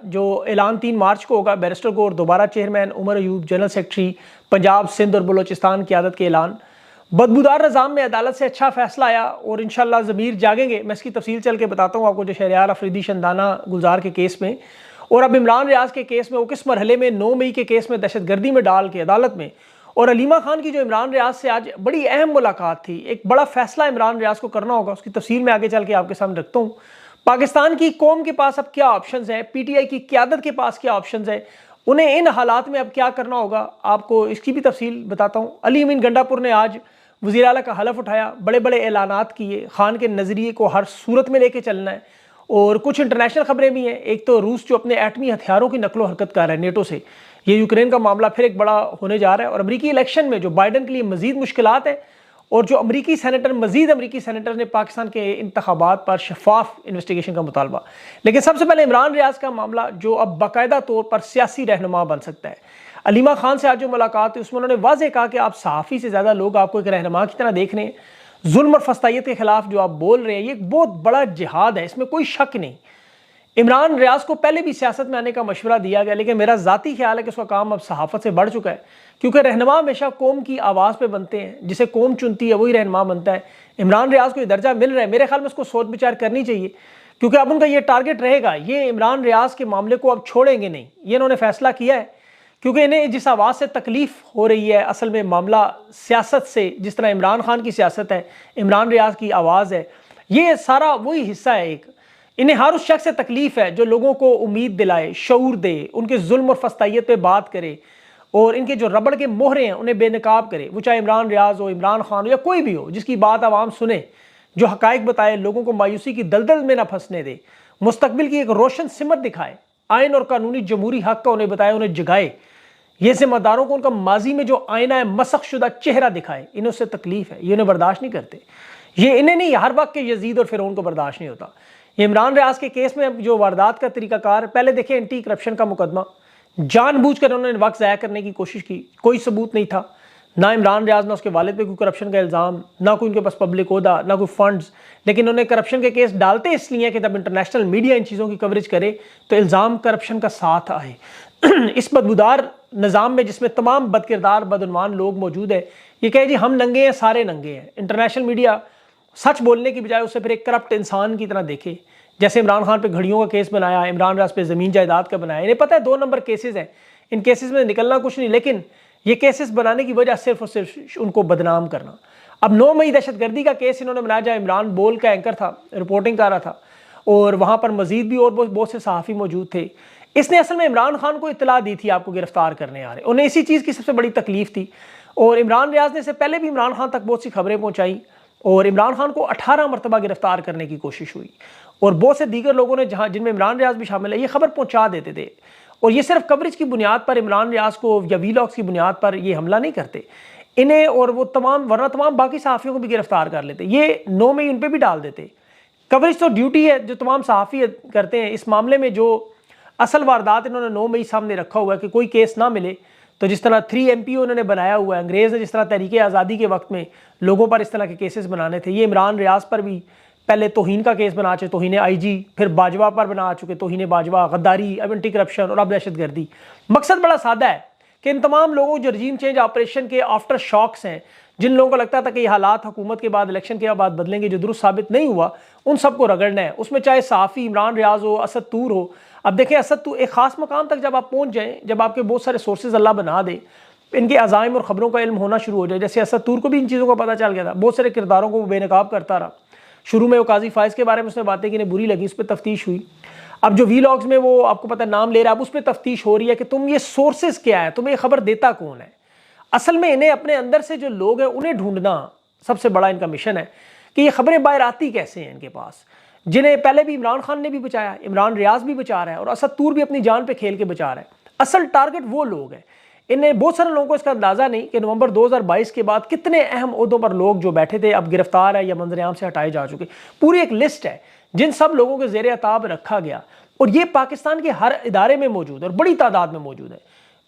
جو اعلان 3 مارچ کو ہوگا بیرسٹر کور دوبارہ chairman, Omar Ayub general secretary Punjab, Sindh اور بلوچستان قیادت کے اعلان۔ بدبودار نظام میں عدالت سے اچھا فیصلہ آیا اور انشاءاللہ ضمیر جاگیں گے۔ میں اس کی تفصیل چل کے بتاتا ہوں آپ کو، جو شہریار افریدی شندانہ گلزار کے کیس میں اور اب عمران ریاض کے کیس میں، وہ کس مرحلے میں 9 مئی کے کیس میں دہشت گردی میں ڈال کے عدالت میں، اور علیمہ خان کی جو عمران ریاض سے آج بڑی اہم ملاقات تھی، ایک بڑا فیصلہ عمران ریاض کو کرنا ہوگا، اس کی تفصیل میں آگے چل کے آپ کے سامنے رکھتا ہوں۔ پاکستان کی قوم کے پاس اب کیا آپشنز ہیں، پی ٹی آئی کی قیادت کے پاس کیا آپشنز ہیں، انہیں ان حالات میں اب کیا کرنا ہوگا، آپ کو اس کی بھی تفصیل بتاتا ہوں۔ علی امین گنڈا پور نے آج وزیر اعلیٰ کا حلف اٹھایا، بڑے بڑے اعلانات کیے، خان کے نظریے کو ہر صورت میں لے کے چلنا ہے، اور کچھ انٹرنیشنل خبریں بھی ہیں۔ ایک تو روس جو اپنے ایٹمی ہتھیاروں کی نقل و حرکت کر رہا ہے نیٹو سے، یہ یوکرین کا معاملہ پھر ایک بڑا ہونے جا رہا ہے، اور امریکی الیکشن میں جو بائیڈن کے لیے مزید مشکلات ہیں، اور جو امریکی سینیٹر نے پاکستان کے انتخابات پر شفاف انویسٹیگیشن کا مطالبہ۔ لیکن سب سے پہلے عمران ریاض کا معاملہ، جو اب باقاعدہ طور پر سیاسی رہنما بن سکتا ہے۔ علیمہ خان سے آج جو ملاقات ہوئی اس میں انہوں نے واضح کہا کہ آپ صحافی سے زیادہ لوگ آپ کو ایک رہنما کی طرح دیکھ رہے ہیں، ظلم اور فسطائیت کے خلاف جو آپ بول رہے ہیں یہ ایک بہت بڑا جہاد ہے، اس میں کوئی شک نہیں۔ عمران ریاض کو پہلے بھی سیاست میں آنے کا مشورہ دیا گیا، لیکن میرا ذاتی خیال ہے کہ اس کا کام اب صحافت سے بڑھ چکا ہے، کیونکہ رہنما ہمیشہ قوم کی آواز پہ بنتے ہیں، جسے قوم چنتی ہے وہی رہنما بنتا ہے۔ عمران ریاض کو یہ درجہ مل رہا ہے، میرے خیال میں اس کو سوچ بچار کرنی چاہیے، کیونکہ اب ان کا یہ ٹارگٹ رہے گا، یہ عمران ریاض کے معاملے کو اب چھوڑیں گے نہیں، یہ انہوں نے فیصلہ کیا ہے، کیونکہ انہیں جس آواز سے تکلیف ہو رہی ہے، اصل میں معاملہ سیاست سے، جس طرح عمران خان کی سیاست ہے، عمران ریاض کی آواز ہے، یہ سارا وہی حصہ ہے ایک۔ انہیں ہر اس شخص سے تکلیف ہے جو لوگوں کو امید دلائے، شعور دے، ان کے ظلم اور فسطائیت پہ بات کرے، اور ان کے جو ربڑ کے مہرے ہیں انہیں بے نقاب کرے، وہ چاہے عمران ریاض ہو، عمران خان ہو، یا کوئی بھی ہو، جس کی بات عوام سنے، جو حقائق بتائے، لوگوں کو مایوسی کی دلدل میں نہ پھنسنے دے، مستقبل کی ایک روشن سمت دکھائے، آئین اور قانونی جمہوری حق کا انہیں بتائے، انہیں جگائے، یہ ذمہ داروں کو ان کا ماضی میں جو آئینہ ہے مسخ شدہ چہرہ دکھائے۔ انہوں سے تکلیف ہے، یہ انہیں برداشت نہیں کرتے، یہ انہیں نہیں، ہر وقت کے یزید اور فرعون کو برداشت نہیں ہوتا۔ یہ عمران ریاض کے کیس میں جو واردات کا طریقہ کار، پہلے دیکھیں اینٹی کرپشن کا مقدمہ، جان بوجھ کر انہوں نے وقت ضائع کرنے کی کوشش کی، کوئی ثبوت نہیں تھا، نہ عمران ریاض نہ اس کے والد پہ کوئی کرپشن کا الزام، نہ کوئی ان کے پاس پبلک عہدہ، نہ کوئی فنڈز، لیکن انہوں نے کرپشن کے کیس ڈالتے اس لیے کہ جب انٹرنیشنل میڈیا ان چیزوں کی کوریج کرے تو الزام کرپشن کا ساتھ آئے۔ اس بدبودار نظام میں، جس میں تمام بد کردار بدعنوان لوگ موجود ہیں، یہ کہے جی ہم ننگے ہیں، سارے ننگے ہیں، انٹرنیشنل میڈیا سچ بولنے کی بجائے اسے پھر ایک کرپٹ انسان کی طرح دیکھے، جیسے عمران خان پہ گھڑیوں کا کیس بنایا، عمران ریاض پہ زمین جائیداد کا بنایا، انہیں پتہ ہے 2 نمبر کیسز ہیں، ان کیسز میں نکلنا کچھ نہیں، لیکن یہ کیسز بنانے کی وجہ صرف اور صرف ان کو بدنام کرنا۔ اب 9 مئی دہشت گردی کا کیس انہوں نے بنایا، جہاں عمران بول کا اینکر تھا، رپورٹنگ کر رہا تھا، اور وہاں پر مزید بھی اور بہت سے صحافی موجود تھے۔ اس نے اصل میں عمران خان کو اطلاع دی تھی آپ کو گرفتار کرنے آ رہے، انہیں اسی چیز کی سب سے بڑی تکلیف تھی، اور عمران ریاض نے اس سے پہلے بھی عمران خان تک بہت سی خبریں پہنچائی، اور عمران خان کو 18 مرتبہ گرفتار کرنے کی کوشش ہوئی، اور بہت سے دیگر لوگوں نے، جن میں عمران ریاض بھی شامل ہے، یہ خبر پہنچا دیتے تھے، اور یہ صرف کوریج کی بنیاد پر عمران ریاض کو یا وی لاگس کی بنیاد پر یہ حملہ نہیں کرتے انہیں، اور وہ ورنہ تمام باقی صحافیوں کو بھی گرفتار کر لیتے، یہ 9 مئی ان پہ بھی ڈال دیتے۔ کوریج تو ڈیوٹی ہے جو تمام صحافی کرتے ہیں، اس معاملے میں جو اصل واردات انہوں نے 9 مئی سامنے رکھا ہوا ہے کہ کوئی کیس نہ ملے، تو جس طرح 3 MP انہوں نے بنایا ہوا ہے، انگریز نے جس طرح تحریک آزادی کے وقت میں لوگوں پر اس طرح کے کیسز بنانے تھے، یہ عمران ریاض پر بھی پہلے توہین کا کیس بنا چکے، توہین IG، پھر باجوہ پر بنا چکے، توہین باجوہ، غداری، اب اینٹی کرپشن، اور اب دہشت گردی۔ مقصد بڑا سادہ ہے کہ ان تمام لوگوں جو رجیم چینج آپریشن کے آفٹر شاکس ہیں، جن لوگوں کو لگتا تھا کہ یہ حالات حکومت کے بعد، الیکشن کے بعد بدلیں گے، جو درست ثابت نہیں ہوا، ان سب کو رگڑنا ہے۔ اس میں چاہے صحافی عمران ریاض ہو، اسد طور ہو۔ اب دیکھیں اسد طور ایک خاص مقام تک جب آپ پہنچ جائیں، جب آپ کے بہت سارے سورسز اللہ بنا دے، ان کے عزائم اور خبروں کا علم ہونا شروع ہو جائے، جیسے اسد طور کو بھی ان چیزوں کا پتہ چل گیا تھا، بہت سارے کرداروں کو وہ بے نقاب کرتا رہا، شروع میں وہ قاضی فائز کے بارے میں اس نے باتیں کی، انہیں بری لگی، اس پہ تفتیش ہوئی۔ اب جو وی لاگز میں وہ آپ کو پتہ نام لے رہا ہے، اب اس پہ تفتیش ہو رہی ہے کہ تم یہ سورسز کیا ہے، تمہیں یہ خبر دیتا کون ہے۔ اصل میں انہیں اپنے اندر سے جو لوگ ہیں انہیں ڈھونڈنا سب سے بڑا ان کا مشن ہے، کہ یہ خبریں باہر آتی کیسے ہیں ان کے پاس، جنہیں پہلے بھی عمران خان نے بھی بچایا، عمران ریاض بھی بچا رہا ہے، اور اسد طور بھی اپنی جان پہ کھیل کے بچا رہا ہے۔ اصل ٹارگٹ وہ لوگ ہیں، انہیں بہت سارے لوگوں کو اس کا اندازہ نہیں کہ نومبر 2022 کے بعد کتنے اہم عہدوں پر لوگ جو بیٹھے تھے اب گرفتار ہے یا منظر عام سے ہٹائے جا چکے، پوری ایک لسٹ ہے جن سب لوگوں کے زیر عتاب رکھا گیا، اور یہ پاکستان کے ہر ادارے میں موجود ہے اور بڑی تعداد میں موجود ہے۔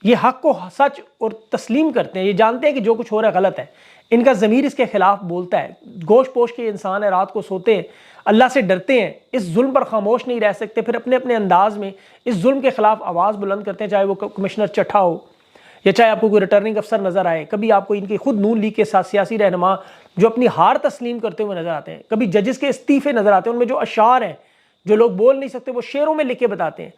یہ حق کو سچ اور تسلیم کرتے ہیں، یہ جانتے ہیں کہ جو کچھ ہو رہا ہے غلط ہے، ان کا ضمیر اس کے خلاف بولتا ہے، گوشت پوش کے انسان ہے، رات کو سوتے ہیں، اللہ سے ڈرتے ہیں، اس ظلم پر خاموش نہیں رہ سکتے، پھر اپنے اپنے انداز میں اس ظلم کے خلاف آواز بلند کرتے ہیں، چاہے وہ کمشنر چٹھا ہو یا چاہے آپ کو کوئی ریٹرننگ افسر نظر آئے، کبھی آپ کو ان کے خود نون لیگ کے ساتھ سیاسی رہنما جو اپنی ہار تسلیم کرتے ہوئے نظر آتے ہیں، کبھی ججز کے استعفے نظر آتے ہیں، ان میں جو اشعار ہیں جو لوگ بول نہیں سکتے وہ شعروں میں لکھ کے بتاتے ہیں،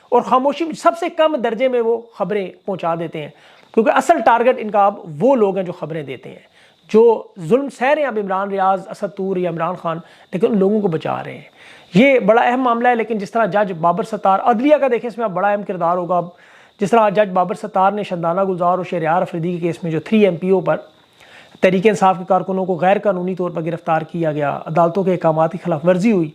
اور خاموشی سب سے کم درجے میں وہ خبریں پہنچا دیتے ہیں، کیونکہ اصل ٹارگٹ ان کا اب وہ لوگ ہیں جو خبریں دیتے ہیں، جو ظلم سہ رہے ہیں اب عمران ریاض، اسد طور یا عمران خان، لیکن ان لوگوں کو بچا رہے ہیں۔ یہ بڑا اہم معاملہ ہے، لیکن جس طرح جج بابر ستار، عدلیہ کا دیکھیں اس میں اب بڑا اہم کردار ہوگا، اب جس طرح جج بابر ستار نے شندانہ گلزار اور شہریار افریدی کے کیس میں جو 3 MPO پر تحریک انصاف کے کارکنوں کو غیر قانونی طور پر گرفتار کیا گیا، عدالتوں کے احکامات کی خلاف ورزی ہوئی،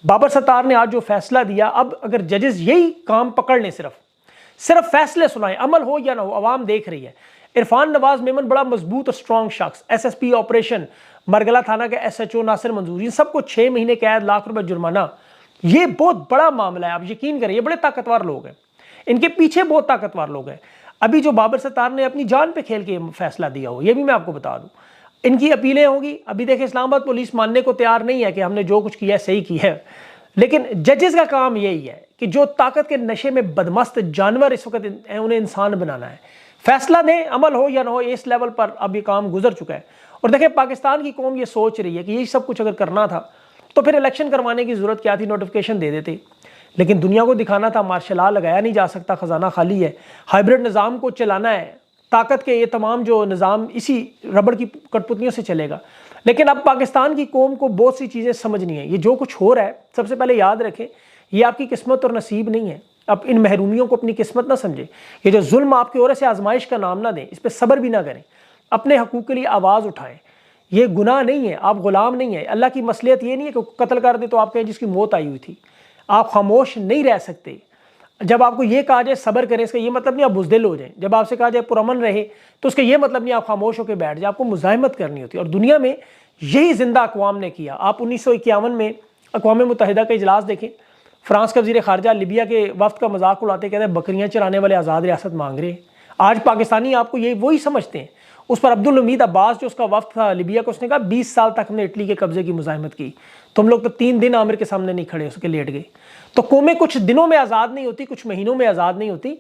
بابر ستار نے آج جو فیصلہ دیا، اب اگر ججز یہی کام پکڑ لیں، صرف فیصلے سنائیں، عمل ہو یا نہ ہو، عوام دیکھ رہی ہے۔ عرفان نواز میمن بڑا مضبوط اور سٹرونگ شخص، SSP آپریشن، مرگلہ تھانہ کے SHO ناصر منظور، ان سب کو 6 مہینے قید، ₹1,00,000 جرمانہ، یہ بہت بڑا معاملہ ہے، آپ یقین کریں، یہ بڑے طاقتور لوگ ہیں، ان کے پیچھے بہت طاقتور لوگ ہیں۔ ابھی جو بابر ستار نے اپنی جان پہ کھیل کے فیصلہ دیا ہو، یہ بھی میں آپ کو بتا دوں، ان کی اپیلیں ہوں گی۔ ابھی دیکھیں اسلام آباد پولیس ماننے کو تیار نہیں ہے کہ ہم نے جو کچھ کیا ہے صحیح کی ہے، لیکن ججز کا کام یہی ہے کہ جو طاقت کے نشے میں بدمست جانور اس وقت ہیں انہیں انسان بنانا ہے۔ فیصلہ دیں، عمل ہو یا نہ ہو، اس لیول پر اب یہ کام گزر چکا ہے۔ اور دیکھیں پاکستان کی قوم یہ سوچ رہی ہے کہ یہ سب کچھ اگر کرنا تھا تو پھر الیکشن کروانے کی ضرورت کیا تھی، نوٹیفیکیشن دے دیتے، لیکن دنیا کو دکھانا تھا مارشل لا لگایا نہیں جا سکتا، خزانہ خالی ہے، ہائبرڈ نظام کو چلانا ہے، طاقت کے یہ تمام جو نظام اسی ربڑ کی کٹ پتلیوں سے چلے گا۔ لیکن اب پاکستان کی قوم کو بہت سی چیزیں سمجھنی ہیں، یہ جو کچھ ہو رہا ہے سب سے پہلے یاد رکھیں یہ آپ کی قسمت اور نصیب نہیں ہے، اب ان محرومیوں کو اپنی قسمت نہ سمجھیں، یہ جو ظلم آپ کی اور سے آزمائش کا نام نہ دیں، اس پہ صبر بھی نہ کریں، اپنے حقوق کے لیے آواز اٹھائیں، یہ گناہ نہیں ہے، آپ غلام نہیں ہیں، اللہ کی مصلحت یہ نہیں ہے کہ قتل کر دے تو آپ کہیں جس کی موت آئی ہوئی تھی، آپ خاموش نہیں رہ سکتے۔ جب آپ کو یہ کہا جائے صبر کریں، اس کا یہ مطلب نہیں آپ بزدل ہو جائیں، جب آپ سے کہا جائے پرامن رہے تو اس کا یہ مطلب نہیں آپ خاموش ہو کے بیٹھ جائیں، آپ کو مزاحمت کرنی ہوتی ہے، اور دنیا میں یہی زندہ اقوام نے کیا۔ آپ 1951 میں اقوام متحدہ کا اجلاس دیکھیں، فرانس کا وزیر خارجہ لیبیا کے وفد کا مذاق اڑاتے کہتے ہیں بکریاں چرانے والے آزاد ریاست مانگ رہے ہیں۔ آج پاکستانی آپ کو یہ وہی سمجھتے ہیں۔ اس پر عبدالحمید عباس جو اس کا وفد تھا لیبیا کا، اس نے کہا 20 سال تک ہم نے اٹلی کے قبضے کی مزاحمت کی، تم لوگ تو 3 دن عامر کے سامنے نہیں کھڑے، اس کے لیٹ گئے۔ تو قومیں کچھ دنوں میں آزاد نہیں ہوتی، کچھ مہینوں میں آزاد نہیں ہوتی،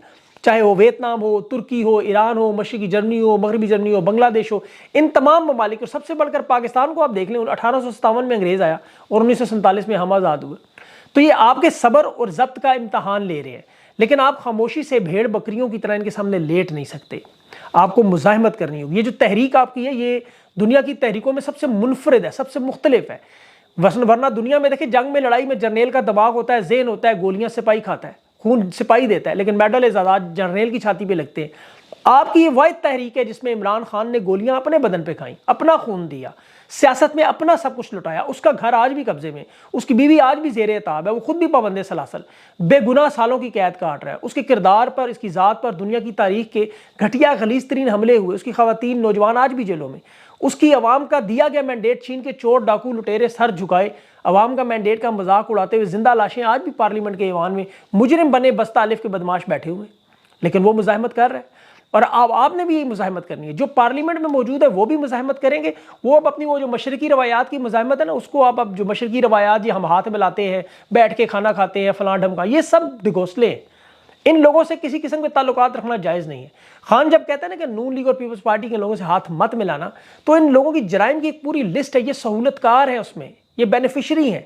چاہے وہ ویتنام ہو، ترکی ہو، ایران ہو، مشرقی جرمنی ہو، مغربی جرمنی ہو، بنگلہ دیش ہو، ان تمام ممالک، اور سب سے بڑھ کر پاکستان کو آپ دیکھ لیں، 1857 میں انگریز آیا اور 1947 میں ہم آزاد ہوئے۔ تو یہ آپ کے صبر اور ضبط کا امتحان لے رہے ہیں، لیکن آپ خاموشی سے بھیڑ بکریوں کی طرح ان کے سامنے لیٹ نہیں سکتے، آپ کو مزاحمت کرنی ہوگی۔ یہ جو تحریک آپ کی ہے یہ دنیا کی تحریکوں میں سب سے منفرد ہے، سب سے مختلف ہے، ورنہ دنیا میں دیکھیں جنگ میں لڑائی میں جرنیل کا دماغ ہوتا ہے، ذہن ہوتا ہے، گولیاں سپاہی کھاتا ہے، خون سپاہی دیتا ہے، لیکن میڈل اعزازات جرنیل کی چھاتی پہ لگتے ہیں۔ آپ کی یہ واحد تحریک ہے جس میں عمران خان نے گولیاں اپنے بدن پہ کھائیں، اپنا خون دیا، سیاست میں اپنا سب کچھ لٹایا، اس کا گھر آج بھی قبضے میں، اس کی بیوی آج بھی زیر اعتاب ہے، وہ خود بھی پابند سلاسل، بے گناہ سالوں کی قید کاٹ رہا ہے، اس کے کردار پر، اس کی ذات پر دنیا کی تاریخ کے گھٹیا غلیظ ترین حملے ہوئے، اس کی خواتین نوجوان آج بھی جیلوں میں، اس کی عوام کا دیا گیا مینڈیٹ چھین کے چور ڈاکو لٹیرے سر جھکائے، عوام کا مینڈیٹ کا مذاق اڑاتے ہوئے زندہ لاشیں آج بھی پارلیمنٹ کے ایوان میں مجرم بنے بستہ الف کے بدماش بیٹھے ہوئے، لیکن وہ مزاحمت کر رہے ہیں، اور آپ نے بھی یہ مزاحمت کرنی ہے، جو پارلیمنٹ میں موجود ہے وہ بھی مزاحمت کریں گے، وہ اب اپنی وہ جو مشرقی روایات کی مزاحمت ہے نا، اس کو آپ اب جو مشرقی روایات یہ ہم ہاتھ ملاتے ہیں، بیٹھ کے کھانا کھاتے ہیں، فلاں ڈھمکا، یہ سب ڈھگوسلے ہیں، ان لوگوں سے کسی قسم کے تعلقات رکھنا جائز نہیں ہے۔ خان جب کہتا ہے نا کہ نون لیگ اور پیپلز پارٹی کے لوگوں سے ہاتھ مت ملانا، تو ان لوگوں کی جرائم کی ایک پوری لسٹ ہے، یہ سہولت کار ہے، اس میں یہ بینیفیشری ہیں،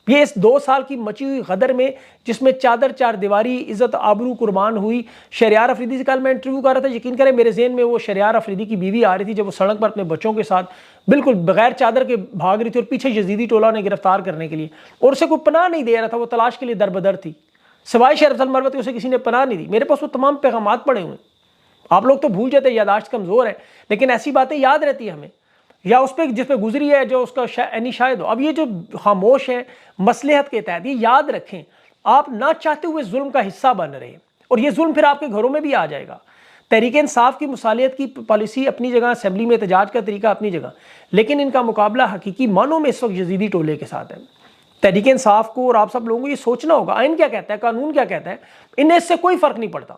یہ اس 2 سال کی مچی ہوئی غدر میں جس میں چادر چار دیواری عزت آبرو قربان ہوئی۔ شہریار افریدی سے کل میں انٹرویو کر رہا تھا، یقین کریں میرے ذہن میں وہ شہریار افریدی کی بیوی آ رہی تھی جب وہ سڑک پر اپنے بچوں کے ساتھ بالکل بغیر چادر کے بھاگ رہی تھی، اور پیچھے یزیدی ٹولہ نے گرفتار کرنے کے لیے، اور اسے کوئی پناہ نہیں دے رہا تھا، وہ تلاش کے لیے در بدر تھی، سوائے شرف المروت کے اسے کسی نے پناہ نہیں دی۔ میرے پاس وہ تمام پیغامات پڑے ہوئے ہیں، آپ لوگ تو بھول جاتے، یاداشت کمزور ہے، لیکن ایسی باتیں یاد رہتی ہیں ہمیں، یا اس پہ جس پہ گزری ہے جو اس کا شاید ہو۔ اب یہ جو خاموش ہے مصلحت کے تحت، یہ یاد رکھیں آپ نہ چاہتے ہوئے ظلم کا حصہ بن رہے ہیں، اور یہ ظلم پھر آپ کے گھروں میں بھی آ جائے گا۔ تحریک انصاف کی مصالحت کی پالیسی اپنی جگہ، اسمبلی میں احتجاج کا طریقہ اپنی جگہ، لیکن ان کا مقابلہ حقیقی معنوں میں اس وقت یزیدی ٹولے کے ساتھ ہے۔ تحریک انصاف کو اور آپ سب لوگوں کو یہ سوچنا ہوگا آئین کیا کہتا ہے، قانون کیا کہتا ہے، انہیں اس سے کوئی فرق نہیں پڑتا۔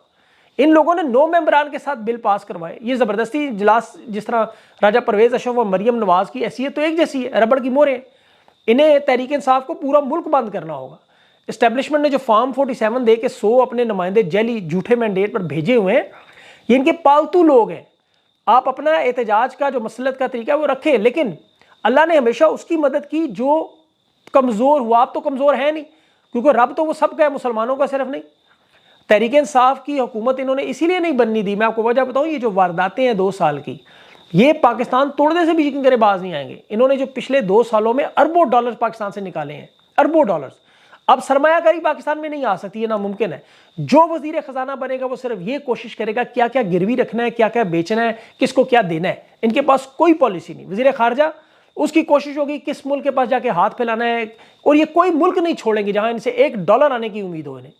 ان لوگوں نے 9 ممبران کے ساتھ بل پاس کروائے، یہ زبردستی اجلاس، جس طرح راجہ پرویز اشرف اور مریم نواز کی حیثیت تو ایک جیسی ہے، ربڑ کی موریں، انہیں تحریک انصاف کو پورا ملک بند کرنا ہوگا۔ اسٹیبلشمنٹ نے جو فارم 47 دے کے 100 اپنے نمائندے جعلی جھوٹے مینڈیٹ پر بھیجے ہوئے ہیں، یہ ان کے پالتو لوگ ہیں۔ آپ اپنا احتجاج کا جو مسلط کا طریقہ ہے وہ رکھیں، لیکن اللہ نے ہمیشہ اس کی مدد کی جو کمزور ہوا۔ آپ تو کمزور ہیں نہیں، کیونکہ رب تو وہ سب کا ہے، مسلمانوں کا صرف نہیں۔ تحریک انصاف کی حکومت انہوں نے اسی لیے نہیں بننی دی۔ میں آپ کو وجہ بتاؤں، یہ جو وارداتیں ہیں 2 سال کی، یہ پاکستان توڑنے سے بھی یقین کرے باز نہیں آئیں گے۔ انہوں نے جو پچھلے 2 سالوں میں اربوں ڈالر پاکستان سے نکالے ہیں، اربوں ڈالرز۔ اب سرمایہ کاری پاکستان میں نہیں آ سکتی، یہ ناممکن ہے۔ جو وزیر خزانہ بنے گا وہ صرف یہ کوشش کرے گا کیا کیا گروی رکھنا ہے، کیا کیا بیچنا ہے، کس کو کیا دینا ہے۔ ان کے پاس کوئی پالیسی نہیں۔ وزیر خارجہ، اس کی کوشش ہوگی کس ملک کے پاس جا کے ہاتھ پھیلانا ہے، اور یہ کوئی ملک نہیں چھوڑیں گے جہاں ان سے $1 آنے کی امید ہو انہیں۔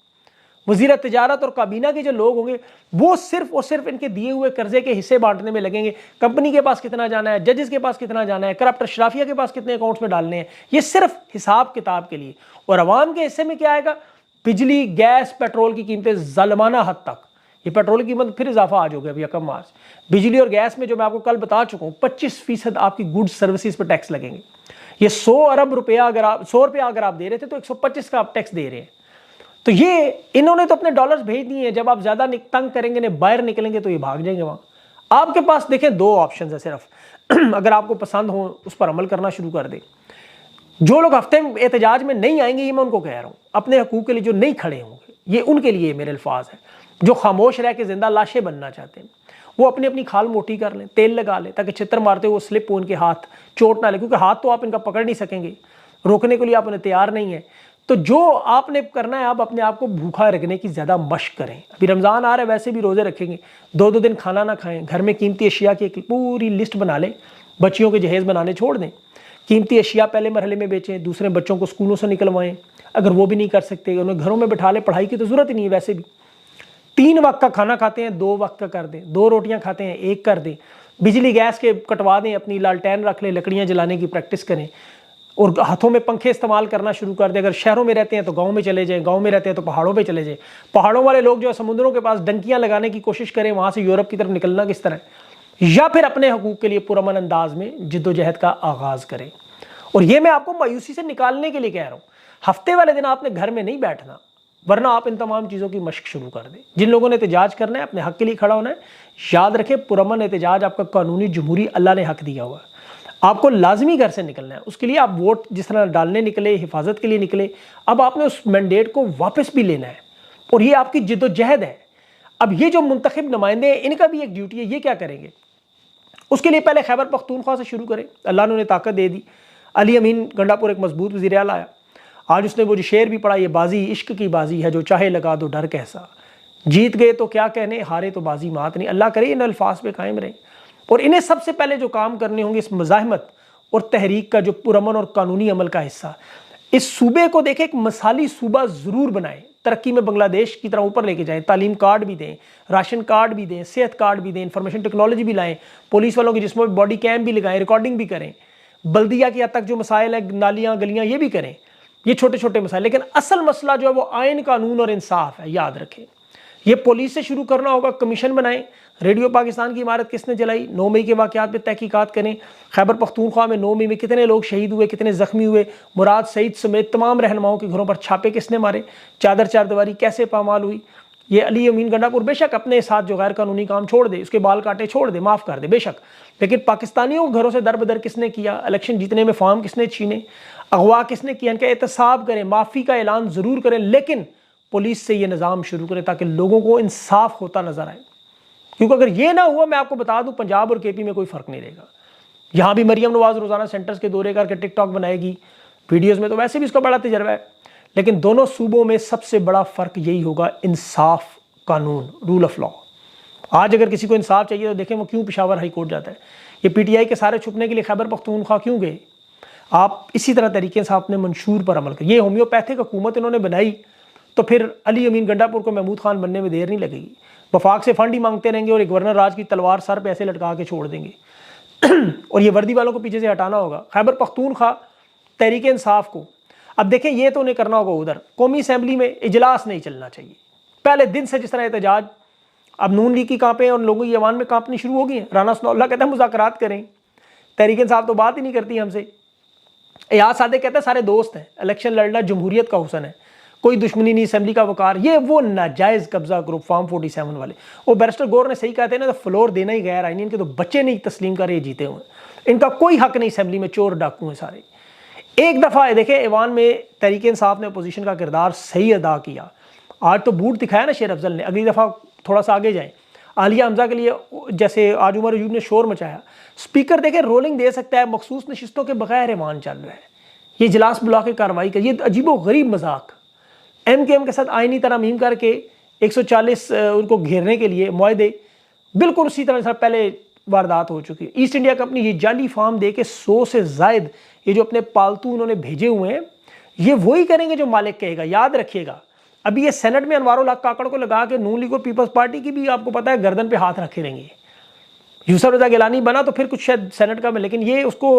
وزیر تجارت اور کابینہ کے جو لوگ ہوں گے وہ صرف ان کے دیے ہوئے قرضے کے حصے بانٹنے میں لگیں گے۔ کمپنی کے پاس کتنا جانا ہے، ججز کے پاس کتنا جانا ہے، کرپٹ اشرافیہ کے پاس کتنے اکاؤنٹس میں ڈالنے ہیں، یہ صرف حساب کتاب کے لیے۔ اور عوام کے حصے میں کیا آئے گا؟ بجلی، گیس، پیٹرول کی قیمتیں ظالمانہ حد تک۔ یہ پیٹرول کی قیمت پھر اضافہ آج ہو گیا ابھی 1 مارچ۔ بجلی اور گیس میں جو میں آپ کو کل بتا چکا ہوں 25% آپ کی گڈ سروسز پر ٹیکس لگیں گے۔ یہ 100 ارب روپیہ اگر آپ 100 روپیہ اگر آپ دے رہے تھے تو 125 کا آپ ٹیکس دے رہے ہیں۔ تو یہ انہوں نے تو اپنے ڈالرز بھیج دیے ہیں۔ جب آپ زیادہ تنگ کریں گے، باہر نکلیں گے تو یہ بھاگ جائیں گے وہاں۔ آپ کے پاس دیکھیں 2 آپشنز ہیں صرف، اگر آپ کو پسند ہو اس پر عمل کرنا شروع کر دیں۔ جو لوگ ہفتے میں احتجاج میں نہیں آئیں گے، یہ میں ان کو کہہ رہا ہوں، اپنے حقوق کے لیے جو نہیں کھڑے ہوں گے، یہ ان کے لیے میرے الفاظ ہیں۔ جو خاموش رہ کے زندہ لاشیں بننا چاہتے ہیں، وہ اپنی اپنی کھال موٹی کر لیں، تیل لگا لیں، تاکہ چھتر مارتے وہ سلپ ہو ان کے ہاتھ، چوٹ نہ لے، کیونکہ ہاتھ تو آپ ان کا پکڑ نہیں سکیں گے، روکنے کے لیے آپ انہیں تیار نہیں ہیں۔ تو جو آپ نے کرنا ہے، آپ اپنے آپ کو بھوکا رکھنے کی زیادہ مشق کریں۔ ابھی رمضان آ رہا ہے، ویسے بھی روزے رکھیں گے، 2 دن کھانا نہ کھائیں، گھر میں قیمتی اشیاء کی ایک پوری لسٹ بنا لیں، بچیوں کے جہیز بنانے چھوڑ دیں، قیمتی اشیاء پہلے مرحلے میں بیچیں، دوسرے بچوں کو اسکولوں سے نکلوائیں، اگر وہ بھی نہیں کر سکتے انہیں گھروں میں بٹھا لیں، پڑھائی کی تو ضرورت ہی نہیں ہے ویسے بھی۔ 3 وقت کا کھانا کھاتے ہیں 2 وقت کا کر دیں، 2 روٹیاں کھاتے ہیں 1 کر دیں، بجلی گیس کے کٹوا دیں، اپنی لالٹین رکھ لیں، لکڑیاں جلانے کی پریکٹس کریں، اور ہاتھوں میں پنکھے استعمال کرنا شروع کر دیں۔ اگر شہروں میں رہتے ہیں تو گاؤں میں چلے جائیں، گاؤں میں رہتے ہیں تو پہاڑوں پہ چلے جائیں۔ پہاڑوں والے لوگ جو ہے سمندروں کے پاس ڈنکیاں لگانے کی کوشش کریں، وہاں سے یورپ کی طرف نکلنا کس طرح، یا پھر اپنے حقوق کے لیے پرامن انداز میں جد و جہد کا آغاز کریں۔ اور یہ میں آپ کو مایوسی سے نکالنے کے لیے کہہ رہا ہوں، ہفتے والے دن آپ نے گھر میں نہیں بیٹھنا، ورنہ آپ ان تمام چیزوں کی مشق شروع کر دیں۔ جن لوگوں نے احتجاج کرنا ہے، اپنے حق کے لیے کھڑا ہونا ہے، یاد رکھیں پرامن احتجاج آپ کا قانونی جمہوری اللہ نے حق دیا ہوا ہے۔ آپ کو لازمی گھر سے نکلنا ہے، اس کے لیے آپ ووٹ جس طرح ڈالنے نکلے، حفاظت کے لیے نکلے، اب آپ نے اس مینڈیٹ کو واپس بھی لینا ہے، اور یہ آپ کی جد و جہد ہے۔ اب یہ جو منتخب نمائندے ہیں، ان کا بھی ایک ڈیوٹی ہے، یہ کیا کریں گے؟ اس کے لیے پہلے خیبر پختونخوا سے شروع کریں، اللہ نے انہیں طاقت دے دی۔ علی امین گنڈا پور ایک مضبوط وزیر اعلیٰ آیا، آج اس نے وہ جو شعر بھی پڑھا، یہ بازی عشق کی بازی ہے، جو چاہے لگا دو ڈر کیسا، جیت گئے تو کیا کہنے، ہارے تو بازی مات نہیں۔ اللہ کرے ان الفاظ پہ قائم رہیں، اور انہیں سب سے پہلے جو کام کرنے ہوں گے اس مزاحمت اور تحریک کا جو پرامن اور قانونی عمل کا حصہ، اس صوبے کو دیکھیں ایک مثالی صوبہ ضرور بنائیں، ترقی میں بنگلہ دیش کی طرح اوپر لے کے جائیں، تعلیم کارڈ بھی دیں، راشن کارڈ بھی دیں، صحت کارڈ بھی دیں، انفارمیشن ٹیکنالوجی بھی لائیں، پولیس والوں کے جسموں میں باڈی کیم بھی لگائیں، ریکارڈنگ بھی کریں، بلدیہ کی حد تک جو مسائل ہیں، نالیاں گلیاں، یہ بھی کریں۔ یہ چھوٹے چھوٹے مسائل، لیکن اصل مسئلہ جو ہے وہ آئین قانون اور انصاف ہے، یاد رکھیں۔ یہ پولیس سے شروع کرنا ہوگا، کمیشن بنائیں، ریڈیو پاکستان کی عمارت کس نے جلائی، 9 مئی کے واقعات پہ تحقیقات کریں، خیبر پختونخوا میں 9 مئی میں کتنے لوگ شہید ہوئے، کتنے زخمی ہوئے، مراد سعید سمیت تمام رہنماؤں کے گھروں پر چھاپے کس نے مارے، چادر چاردیواری کیسے پامال ہوئی۔ یہ علی امین گنڈا پور بے شک اپنے ساتھ جو غیر قانونی کام چھوڑ دے، اس کے بال کاٹے چھوڑ دے، معاف کر دے بے شک، لیکن پاکستانیوں کو گھروں سے در بدر کس نے کیا، الیکشن جیتنے میں فارم کس نے چھینے، اغوا کس نے کیا، ان کا احتساب کریں، معافی کا اعلان ضرور کریں، لیکن پولیس سے یہ نظام شروع کریں تاکہ لوگوں کو انصاف ہوتا نظر آئے۔ کیونکہ اگر یہ نہ ہوا، میں آپ کو بتا دوں پنجاب اور کے پی میں کوئی فرق نہیں رہے گا۔ یہاں بھی مریم نواز روزانہ سینٹرز کے دورے کر کے ٹک ٹاک بنائے گی، ویڈیوز میں تو ویسے بھی اس کا بڑا تجربہ ہے، لیکن دونوں صوبوں میں سب سے بڑا فرق یہی ہوگا، انصاف، قانون، رول آف لا۔ آج اگر کسی کو انصاف چاہیے تو دیکھیں وہ کیوں پشاور ہائی کورٹ جاتا ہے، یہ پی ٹی آئی کے سارے چھپنے کے لیے خیبر پختونخوا کیوں گئے۔ آپ اسی طرح طریقے سے اپنے منشور پر عمل کریں۔ یہ ہومیوپیتھک حکومت انہوں نے بنائی تو پھر علی امین گنڈا پور کو محمود خان بننے میں دیر نہیں لگے گی، وفاق سے فنڈ ہی مانگتے رہیں گے اور ایک گورنر راج کی تلوار سر پہ ایسے لٹکا کے چھوڑ دیں گے اور یہ وردی والوں کو پیچھے سے ہٹانا ہوگا۔ خیبر پختونخوا تحریک انصاف کو اب دیکھیں، یہ تو انہیں کرنا ہوگا ادھر قومی اسمبلی میں اجلاس نہیں چلنا چاہیے پہلے دن سے، جس طرح احتجاج اب نون لیگ کی کانپیں اور لوگوں کی ایوان میں کانپنی شروع ہو گئی ہیں۔ رانا ثناء اللہ کہتا ہے مذاکرات کریں، تحریک انصاف تو بات ہی نہیں کرتی ہم سے۔ ایاز صادق کہتا ہے سارے دوست ہیں، الیکشن لڑنا جمہوریت کا حسن ہے، کوئی دشمنی نہیں، اسمبلی کا وقار، یہ وہ ناجائز قبضہ گروپ فارم 47 والے. وہ بیرسٹر گور نے صحیح کہتے ہیں نا، تو فلور دینا ہی غیر آئینی، ان کے تو بچے نہیں تسلیم کر یہ جیتے ہوئے، ان کا کوئی حق نہیں اسمبلی میں، چور ڈاکو ہیں سارے. ایک دفعہ دیکھیں ایوان میں تحریک انصاف نے اپوزیشن کا کردار صحیح ادا کیا. آج تو بوٹ دکھایا نا شیر افضل نے، اگلی دفعہ تھوڑا سا آگے جائیں. عالیہ حمزہ کے لیے جیسے آج عمر ایوب نے شور مچایا، اسپیکر دیکھیں رولنگ دے سکتا ہے، مخصوص نشستوں کے بغیر ایوان چل رہا ہے. یہ اجلاس بلا کے کارروائی کا یہ عجیب و غریب مذاق، ایم کے ایم کے ساتھ آئینی ترامیم کر کے 140 ان کو گھیرنے کے لیے معاہدے، بالکل اسی طرح سے پہلے واردات ہو چکی ہے. ایسٹ انڈیا کمپنی یہ جعلی فارم دے کے 100 سے زائد یہ جو اپنے پالتو انہوں نے بھیجے ہوئے ہیں، یہ وہی کریں گے جو مالک کہے گا. یاد رکھیے گا ابھی یہ سینٹ میں انوار الحق کاکڑ کو لگا کے نون لیگ اور پیپلز پارٹی کی بھی آپ کو پتا ہے گردن پہ ہاتھ رکھے رہیں گے. یوسف رضا گیلانی بنا تو پھر کچھ شاید سینٹ کا میں، لیکن یہ اس کو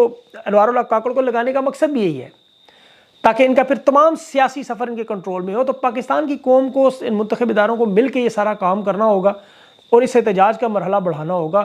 انوار الحق کاکڑ کو لگانے کا مقصد بھی یہی ہے تاکہ ان کا پھر تمام سیاسی سفر ان کے کنٹرول میں ہو. تو پاکستان کی قوم کو ان منتخب اداروں کو مل کے یہ سارا کام کرنا ہوگا اور اس احتجاج کا مرحلہ بڑھانا ہوگا.